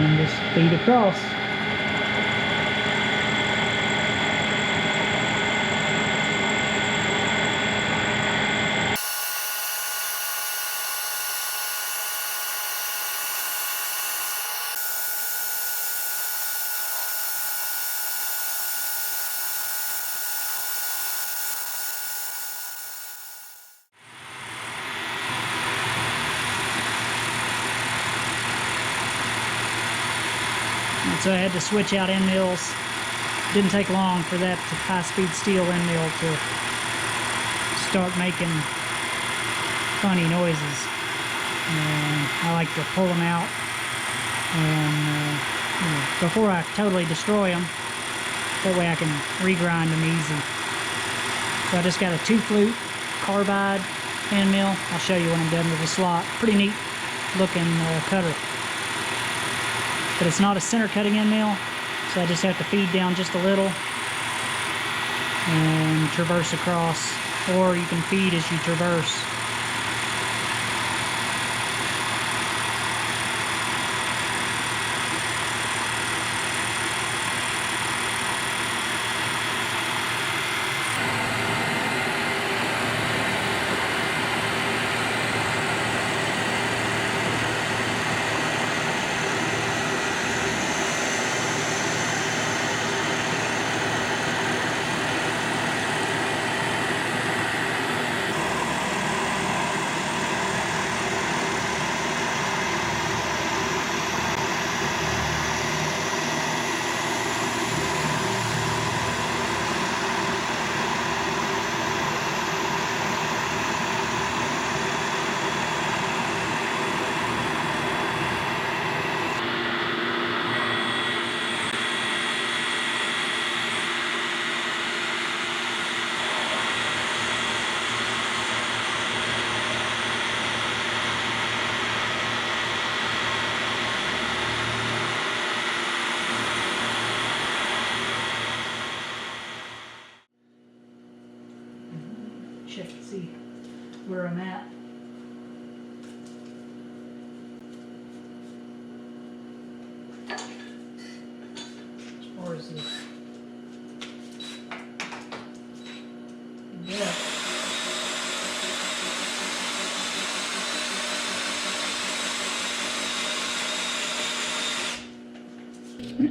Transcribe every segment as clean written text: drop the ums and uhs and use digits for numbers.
And just feed across. And so I had to switch out end mills. Didn't take long for that high-speed steel end mill to start making funny noises. And I like to pull them out and you know, before I totally destroy them, that way I can regrind them easy. So I just got a 2-flute carbide end mill. I'll show you when I'm done with the slot. Pretty neat looking cutter. But it's not a center cutting end mill, so I just have to feed down just a little and traverse across, or you can feed as you traverse. Check to see where I'm at. As far as this depth.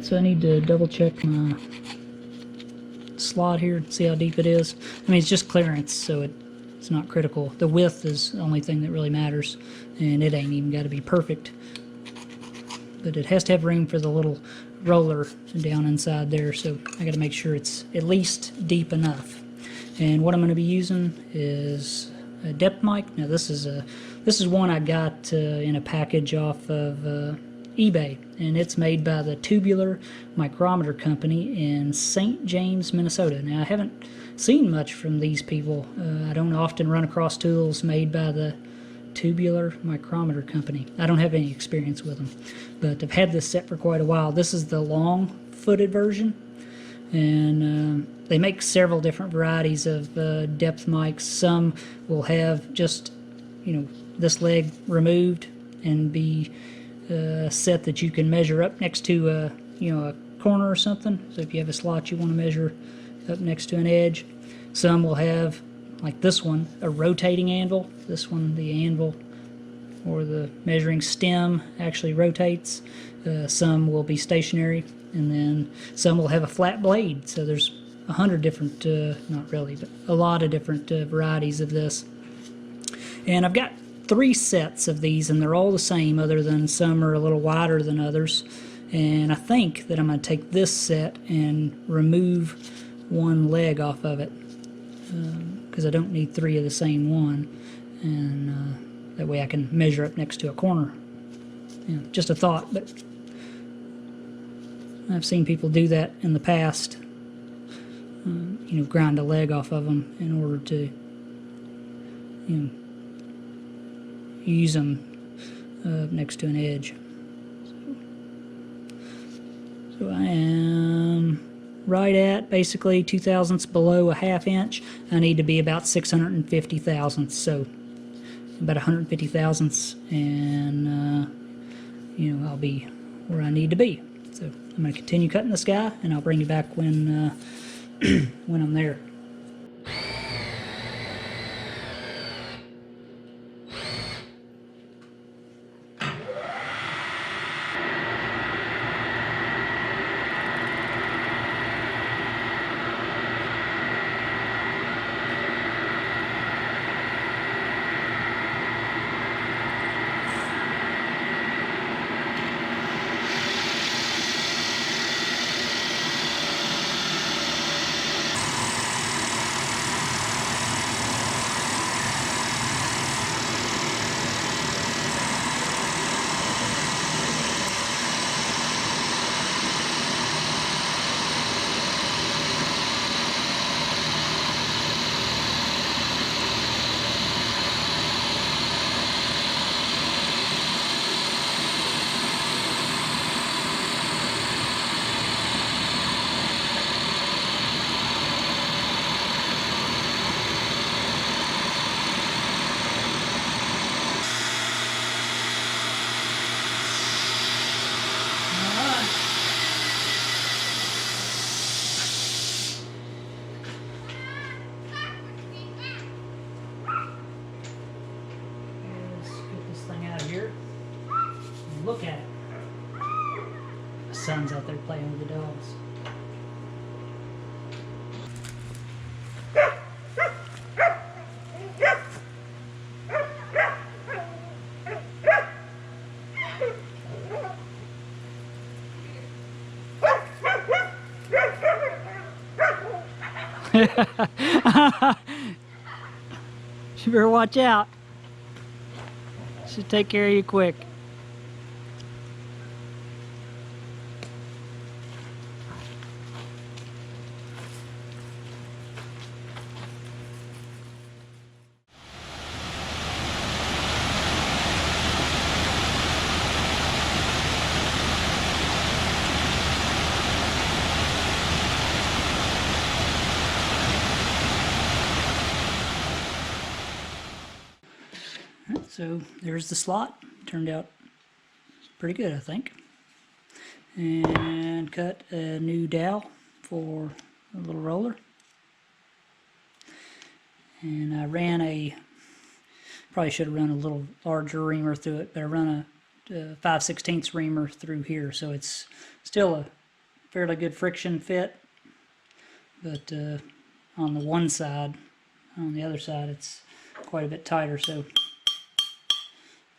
So I need to double check my slot here, see how deep it is. I mean, it's just clearance, so it's not critical. The width is the only thing that really matters, and it ain't even got to be perfect. But it has to have room for the little roller down inside there, so I got to make sure it's at least deep enough. And what I'm going to be using is a depth mic. Now this is one I got in a package off of eBay, and it's made by the Tubular Micrometer Company in St. James, Minnesota. Now I haven't seen much from these people. I don't often run across tools made by the Tubular Micrometer Company. I don't have any experience with them, but I've had this set for quite a while. This is the long-footed version, and they make several different varieties of depth mics. Some will have just, you know, this leg removed and be set that you can measure up next to a corner or something. So if you have a slot you want to measure up next to an edge. Some will have, like this one, a rotating anvil. This one, the anvil or the measuring stem actually rotates. Some will be stationary, and then some will have a flat blade. So there's 100 different, not really, but a lot of different varieties of this. And I've got 3 sets of these, and they're all the same, other than some are a little wider than others. And I think that I'm going to take this set and remove one leg off of it, because I don't need 3 of the same one, and that way I can measure up next to a corner. You know, just a thought, but I've seen people do that in the past. You know, grind a leg off of them in order to, you know, use them next to an edge. So I am right at basically 2 thousandths below a half inch. I need to be about 650 thousandths, so about 150 thousandths, and you know, I'll be where I need to be. So I'm going to continue cutting this guy, and I'll bring you back when when I'm there. Look at it. The son's out there playing with the dogs. You better watch out. She'll take care of you quick. So there's the slot. Turned out pretty good, I think. And cut a new dowel for a little roller. And I ran probably should have run a little larger reamer through it, but I run a 5/16 reamer through here, so it's still a fairly good friction fit. But on the one side, on the other side, it's quite a bit tighter, so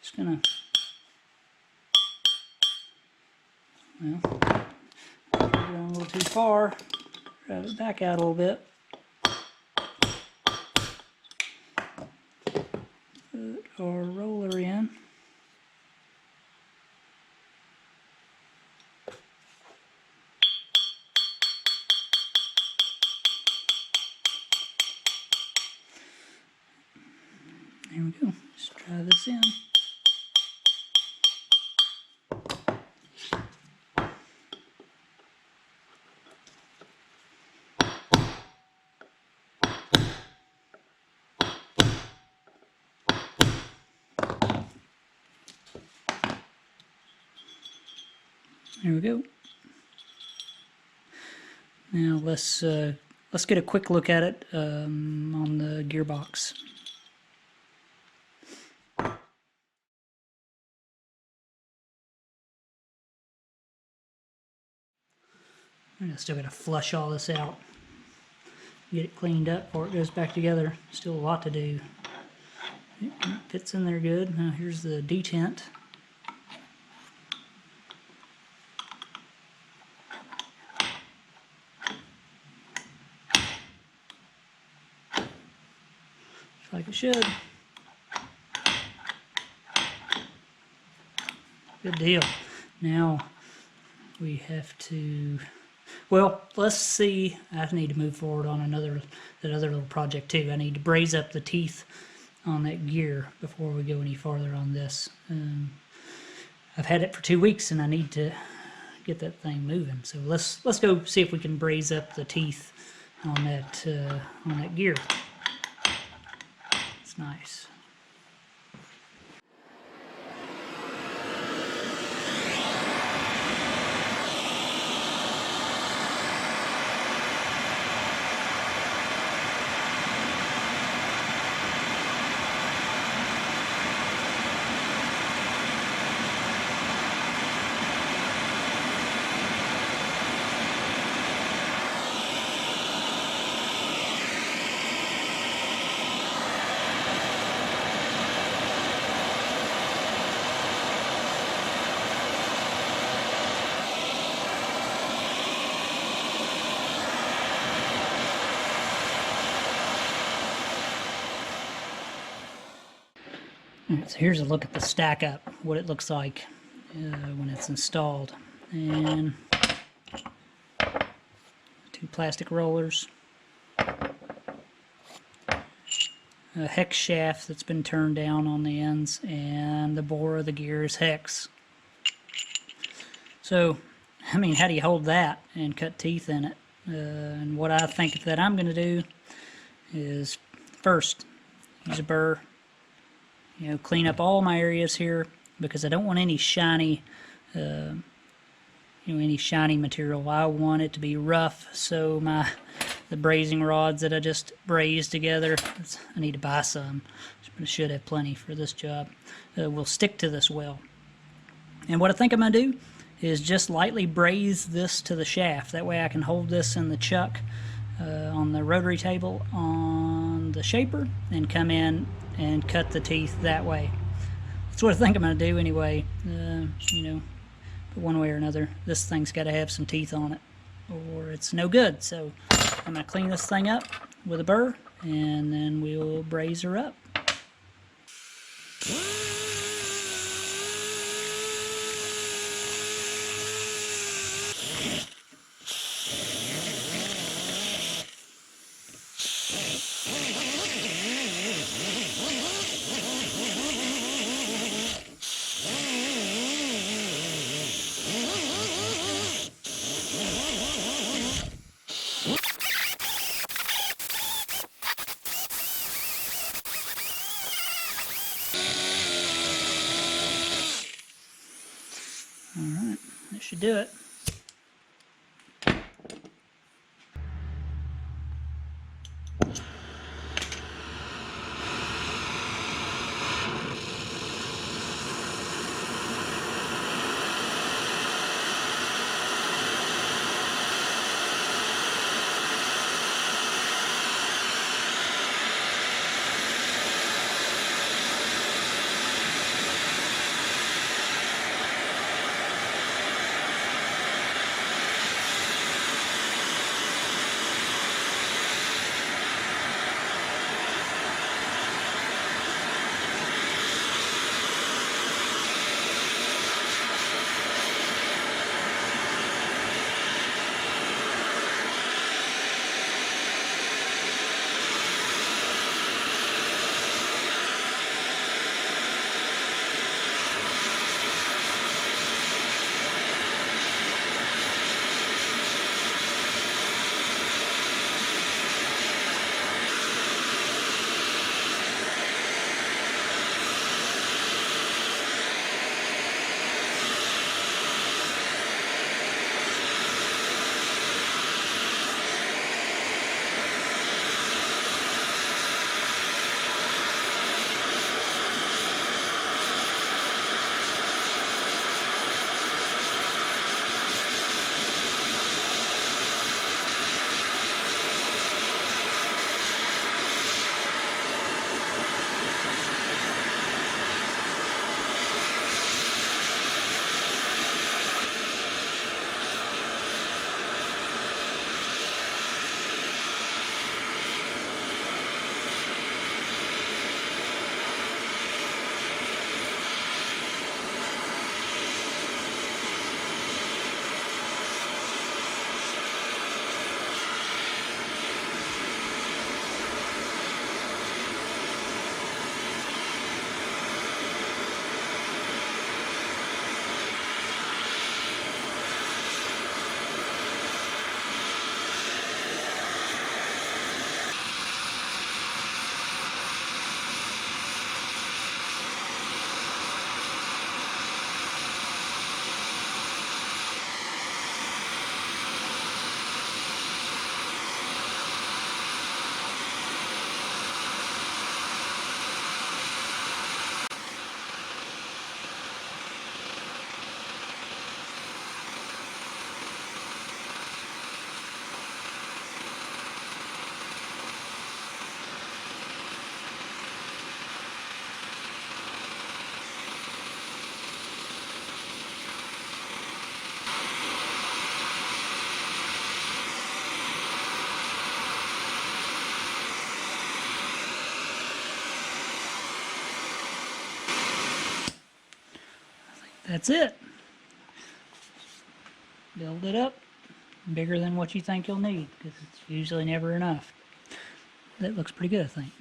just gonna, well, going a little too far, drive it back out a little bit. Put our roller in. There we go. Just try this in. There we go. Now let's get a quick look at it on the gearbox. I still got to flush all this out, get it cleaned up before it goes back together. Still a lot to do. It fits in there good. Now here's the detent. Just like it should. Good deal. Now we have to, well, let's see. I need to move forward on that other little project too. I need to braze up the teeth on that gear before we go any farther on this. I've had it for 2 weeks and I need to get that thing moving. So let's go see if we can braze up the teeth on that gear. It's nice. Alright, so here's a look at the stack up, what it looks like when it's installed. And 2 plastic rollers, a hex shaft that's been turned down on the ends, and the bore of the gear is hex. So, I mean, how do you hold that and cut teeth in it? And what I think that I'm going to do is first use a burr. You know, clean up all my areas here because I don't want any shiny, any shiny material. I want it to be rough. So the brazing rods that I just brazed together, I need to buy some. I should have plenty for this job. Will stick to this well. And what I think I'm gonna do is just lightly braze this to the shaft. That way I can hold this in the chuck on the rotary table on the shaper and come in and cut the teeth that way. That's what I think I'm going to do anyway. But one way or another, this thing's got to have some teeth on it or it's no good. So I'm going to clean this thing up with a burr and then we'll braze her up. Alright, that should do it. that's it. Build it up bigger than what you think you'll need, because it's usually never enough. That looks pretty good, I think.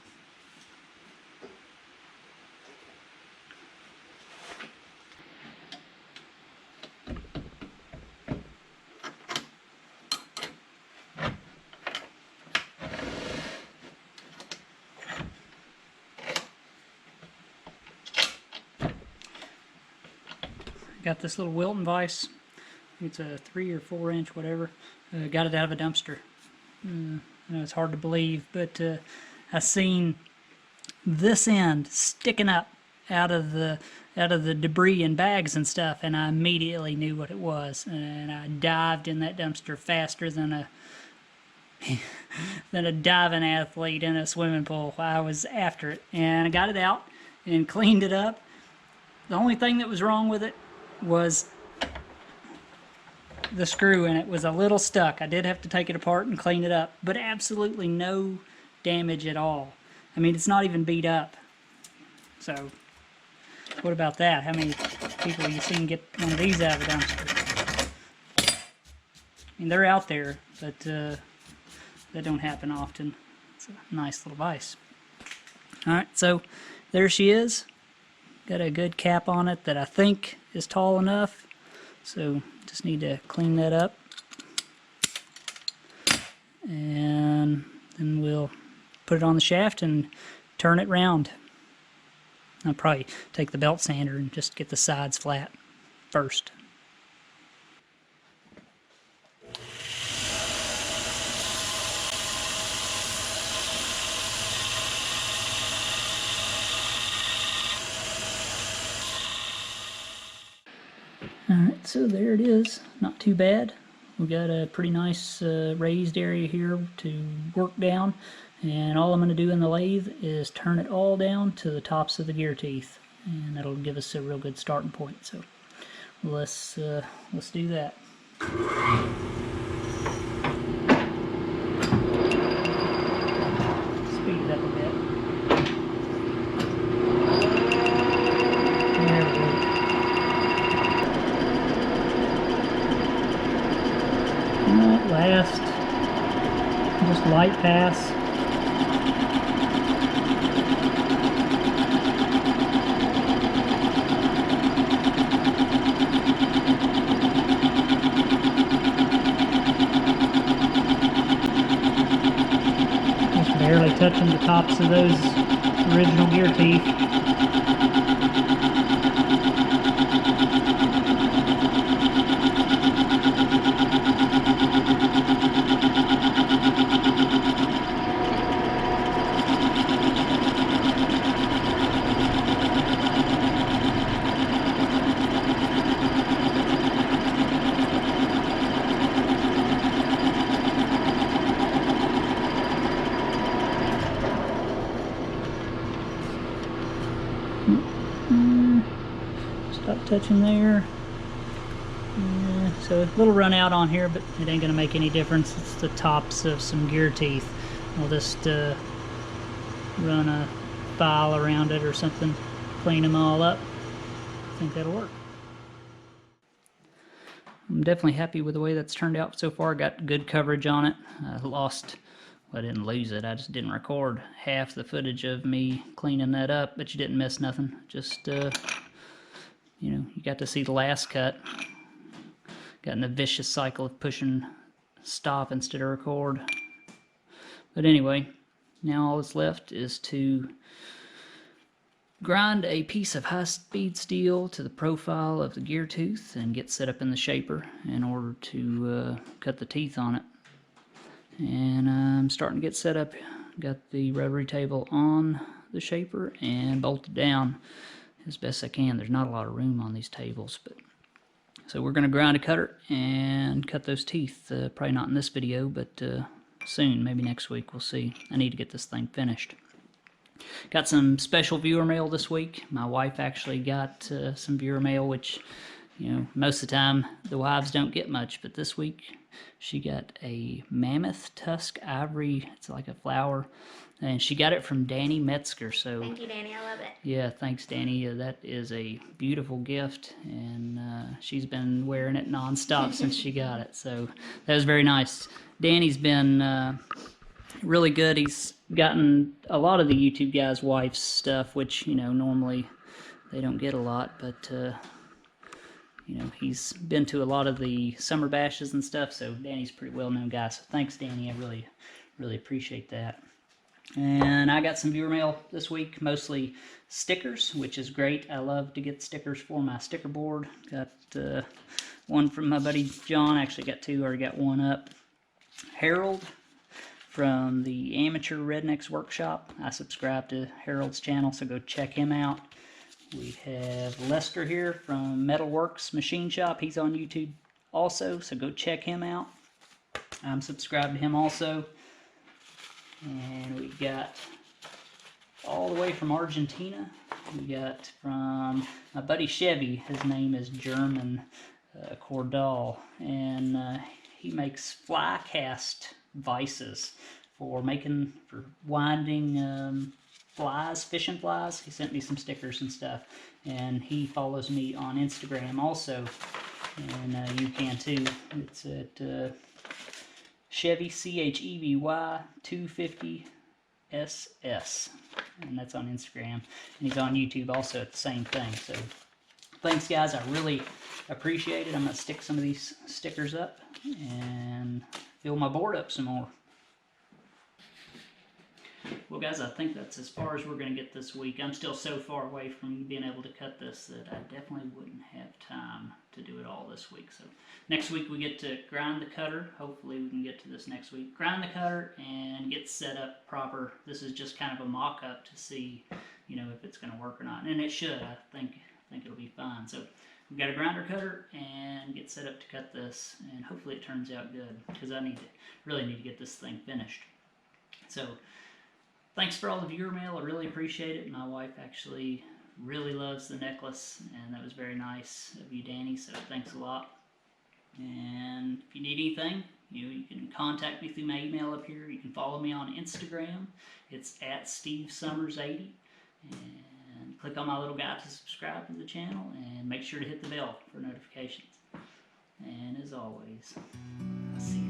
Got this little Wilton vise. It's a 3 or 4 inch, whatever. Got it out of a dumpster. I know it's hard to believe, but I seen this end sticking up out of the debris and bags and stuff, and I immediately knew what it was. And I dived in that dumpster faster than a than a diving athlete in a swimming pool. I was after it, and I got it out and cleaned it up. The only thing that was wrong with it was the screw in it was a little stuck. I did have to take it apart and clean it up, but absolutely no damage at all. I mean, it's not even beat up. So, what about that? How many people you seen get one of these out of the dumpster? I mean, they're out there, but that don't happen often. It's a nice little vise. Alright, so there she is. Got a good cap on it that I think is tall enough. So just need to clean that up. And then we'll put it on the shaft and turn it round. I'll probably take the belt sander and just get the sides flat first. Alright, so there it is. Not too bad. We got a pretty nice raised area here to work down, and all I'm going to do in the lathe is turn it all down to the tops of the gear teeth, and that'll give us a real good starting point. So let's do that. Speed it up a bit. There we go. Last, just light pass. Just barely touching the tops of those original gear teeth. Stop touching there. So a little run out on here, but it ain't gonna make any difference. It's the tops of some gear teeth. I'll just run a file around it or something, clean them all up. I think that'll work. I'm definitely happy with the way that's turned out so far. Got good coverage on it. I didn't lose it. I just didn't record half the footage of me cleaning that up, but you didn't miss nothing. Just, you know, you got to see the last cut. Got in the vicious cycle of pushing stop instead of record. But anyway, now all that's left is to grind a piece of high-speed steel to the profile of the gear tooth and get set up in the shaper in order to cut the teeth on it. And I'm starting to get set up. Got the rotary table on the shaper and bolted down as best I can. There's not a lot of room on these tables, but so we're going to grind a cutter and cut those teeth. Probably not in this video, but soon, maybe next week, we'll see. I need to get this thing finished. Got some special viewer mail this week. My wife actually got some viewer mail, which, You know, most of the time the wives don't get much, but this week she got a mammoth tusk ivory. It's like a flower, and she got it from Danny Metzger. So thank you, Danny. I love it. yeah, thanks, Danny. That is a beautiful gift, and she's been wearing it nonstop since she got it. So that was very nice. Danny's been really good. He's gotten a lot of the YouTube guys' wives' stuff, which, you know, normally they don't get a lot, but you know, he's been to a lot of the summer bashes and stuff, so Danny's a pretty well-known guy. So thanks, Danny. I really appreciate that. And I got some viewer mail this week, mostly stickers, which is great. I love to get stickers for my sticker board. Got one from my buddy John. Actually got two, already got one up. Harold from the Amateur Rednecks Workshop. I subscribe to Harold's channel, so go check him out. We have Lester here from Metalworks Machine Shop. He's on YouTube also, so go check him out. I'm subscribed to him also. And we got all the way from Argentina. We got from my buddy Chevy. His name is German Cordal, and he makes fly cast vices for winding flies, fishing flies. He sent me some stickers and stuff, and he follows me on Instagram also, and you can too. It's at Chevy, Chevy 250SS, and that's on Instagram, and he's on YouTube also at the same thing. So thanks, guys. I really appreciate it. I'm gonna stick some of these stickers up and fill my board up some more. Well, guys, I think that's as far as we're going to get this week. I'm still so far away from being able to cut this that I definitely wouldn't have time to do it all this week. So next week we get to grind the cutter. Hopefully we can get to this next week. Grind the cutter and get set up proper. This is just kind of a mock-up to see, you know, if it's going to work or not. And it should. I think it'll be fine. So we've got a grinder cutter and get set up to cut this, and hopefully it turns out good, because I really need to get this thing finished. So thanks for all the viewer mail. I really appreciate it. My wife actually really loves the necklace, and that was very nice of you, Danny, so thanks a lot. And if you need anything, you can contact me through my email up here. You can follow me on Instagram. It's at SteveSummers80. And click on my little guy to subscribe to the channel, and make sure to hit the bell for notifications. And as always, I'll see you.